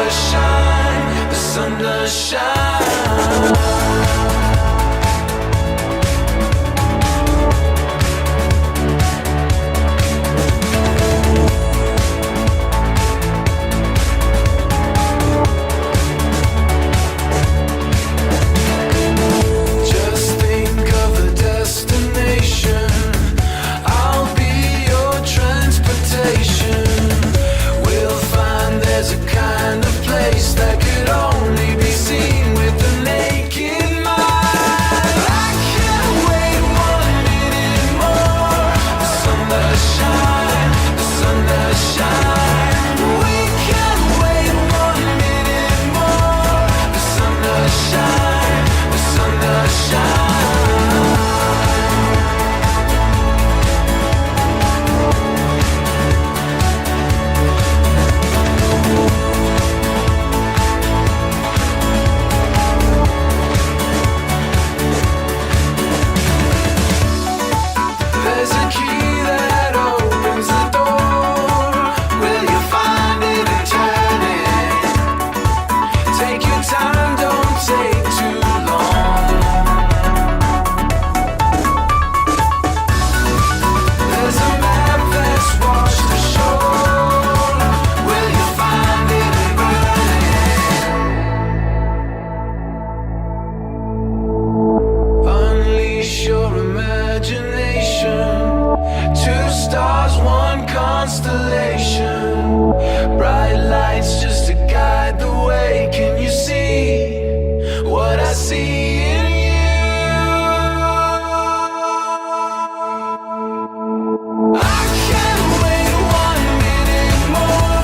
does shine, the sun does shine. Bright lights just to guide the way. Can you see what I see in you? I can't wait 1 minute more.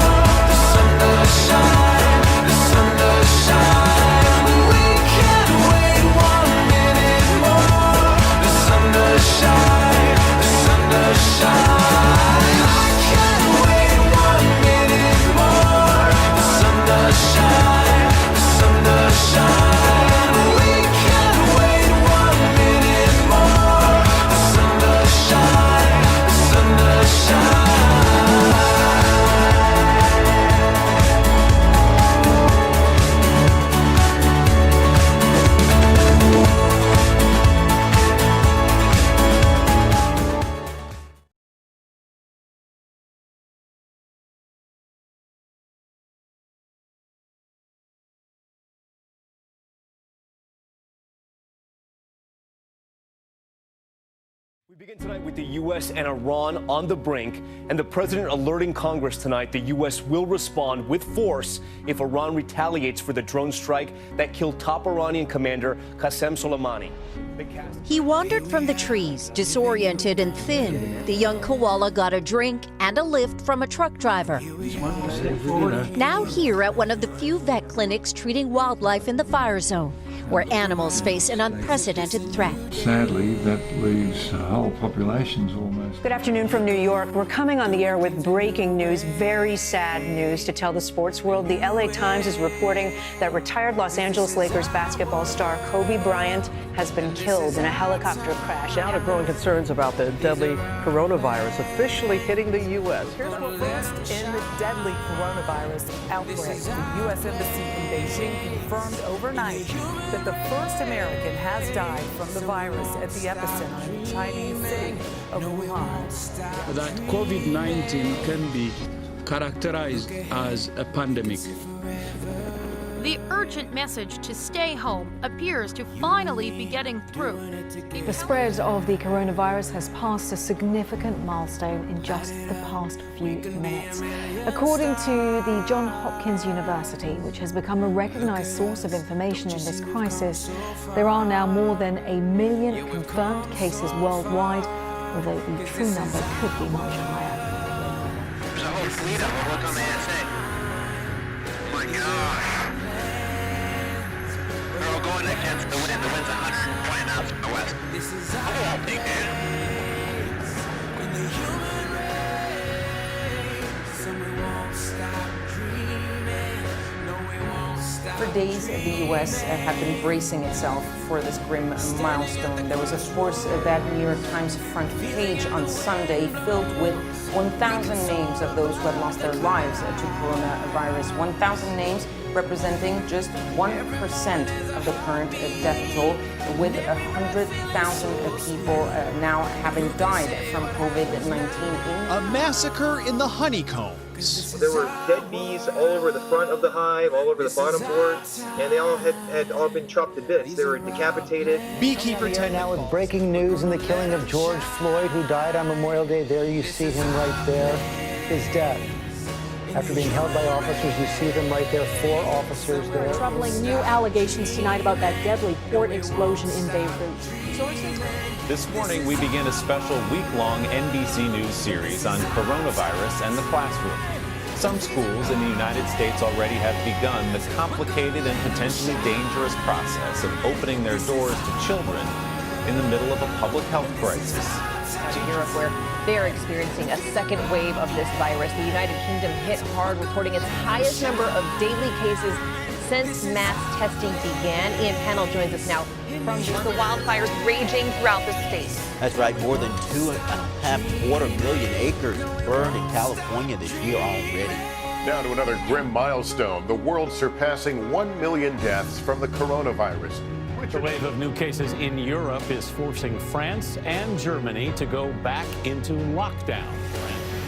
The sun does shine, the sun does shine. We can't wait 1 minute more. The sun does shine, the sun does shine. We begin tonight with the U.S. and Iran on the brink, and the president alerting Congress tonight the U.S. will respond with force if Iran retaliates for the drone strike that killed top Iranian commander Qasem Soleimani. He wandered from the trees, disoriented and thin. The young koala got a drink and a lift from a truck driver. Now here at one of the few vet clinics treating wildlife in the fire zone, where animals face an unprecedented threat. Sadly, that leaves whole populations almost. Good afternoon from New York. We're coming on the air with breaking news, very sad news to tell the sports world. The LA Times is reporting that retired Los Angeles Lakers basketball star Kobe Bryant has been killed in a helicopter crash. Now to growing concerns about the deadly coronavirus officially hitting the U.S. Here's what in the deadly coronavirus outbreak. The U.S. Embassy in Beijing confirmed overnight that the first American has died from the virus at the epicenter in the Chinese city of Wuhan. That COVID-19 can be characterized as a pandemic. The urgent message to stay home appears to finally be getting through. The spread of the coronavirus has passed a significant milestone in just the past few minutes. According to the Johns Hopkins University, which has become a recognized source of information in this crisis, there are now more than 1 million confirmed cases worldwide, although the true number could be much higher. There's a whole fleet of them. Look on the NSA. Oh my gosh. They're all going against the wind. The wind's 120 knots from the west. Oh, big man. For days, the U.S. had been bracing itself for this grim milestone. There was, of course, that New York Times front page on Sunday filled with 1,000 names of those who had lost their lives to coronavirus. 1,000 names representing just 1% of the current death toll, with 100,000 people now having died from COVID-19. A massacre in the honeycombs. There were dead bees all over the front of the hive, all over the bottom board, and they all had all been chopped to bits. They were decapitated. Beekeeper now with breaking news in the killing of George Floyd, who died on Memorial Day. There you see him right there, his death. After being held by officers, you see them right there, 4 officers there. Troubling new allegations tonight about that deadly port explosion in Beirut. Sources. This morning, we begin a special week-long NBC News series on coronavirus and the classroom. Some schools in the United States already have begun the complicated and potentially dangerous process of opening their doors to children in the middle of a public health crisis. To Europe, where they're experiencing a second wave of this virus. The United Kingdom hit hard, recording its highest number of daily cases since mass testing began. Ian Pennell joins us now from the wildfires raging throughout the state. That's right, more than 2.25 million acres burned in California this year already. Now to another grim milestone, the world surpassing 1 million deaths from the coronavirus. The wave of new cases in Europe is forcing France and Germany to go back into lockdown.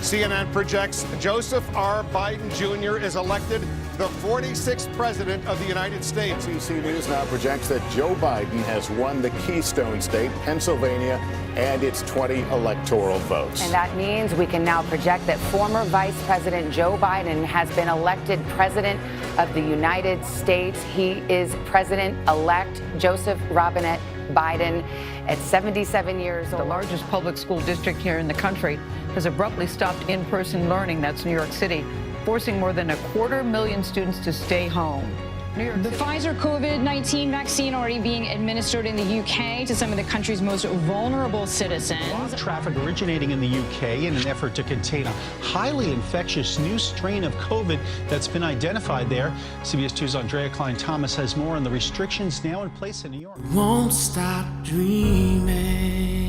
CNN projects Joseph R. Biden Jr. is elected the 46th president of the United States. ABC News now projects that Joe Biden has won the Keystone State, Pennsylvania, and its 20 electoral votes. And that means we can now project that former Vice President Joe Biden has been elected president of the United States. He is President-elect Joseph Robinette Biden at 77 years old. The largest public school district here in the country has abruptly stopped in-person learning. That's New York City, forcing more than 250,000 students to stay home. The Pfizer COVID-19 vaccine already being administered in the UK to some of the country's most vulnerable citizens. Traffic originating in the UK in an effort to contain a highly infectious new strain of COVID that's been identified there. CBS 2's Andrea Klein-Thomas has more on the restrictions now in place in New York. Won't stop dreaming.